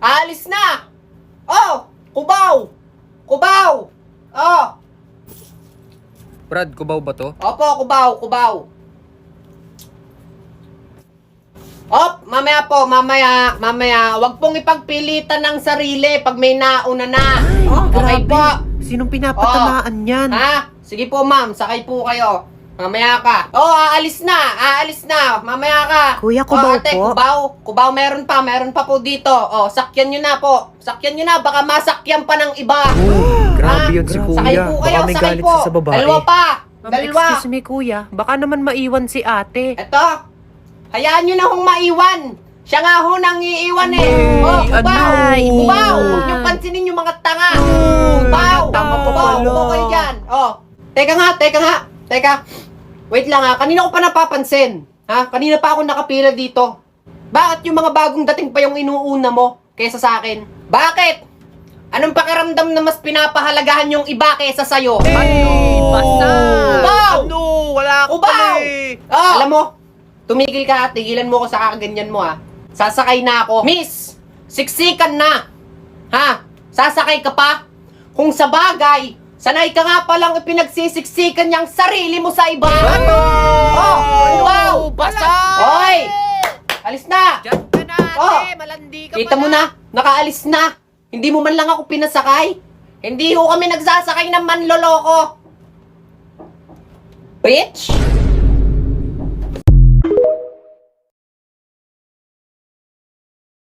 Aalis na! Oh! Kubaw! Kubaw! Oh! Brad, kubaw ba to? Opo, kubaw, kubaw. Op, mamaya po, mamaya. Huwag pong ipagpilitan ng sarili pag may nauna na. Okay po. Sinong pinapatamaan yan? Ha? Sige po, ma'am, sakay po kayo. Mamaya ka. Oh, aalis na. Mamaya ka. Kuya, kubaw ate, po. Kubaw, meron pa po dito. Oh, sakyan nyo na po. Baka masakyan pa ng iba. Grabe yun si kuya. Sakay po kayo, Baka may sakay galit po. siya sa babae. Dalawa pa. Excuse me, kuya. Baka naman maiwan si ate. Eto, hayaan nyo na hong maiwan. Siya nga ho nang iiwan eh. Oh, kubaw! Ay, Kubaw! iniwan. Huwag niyong pansinin yung mga tanga. Tama pa pala. Kubaw kayo dyan. Oh, teka. Wait lang ha, kanina ko pa napapansin. Ha? Kanina pa ako nakapila dito. Bakit yung mga bagong dating pa yung inuuna mo kaysa sa akin? Bakit? Anong pakiramdam na mas pinapahalagahan yung iba kaysa sa'yo? Basta! Kubaw! Wala ako Kubaw! Oh, alam mo, tumigil ka, tigilan mo ko sa kakaganyan mo ha. Sasakay na ako. Miss, siksikan na. Ha? Sasakay ka pa? Kung sa bagay, sanay ka nga palang ipinagsisiksikan niyang sarili mo sa iba. Oh, wow! Basta! Hoy! Alis na! Diyan ka na, Oh, ate! Malandi ka Kita mo na, nakaalis na. Hindi mo man lang ako pinasakay. Hindi ho kami nagsasakay ng manloloko. Bitch!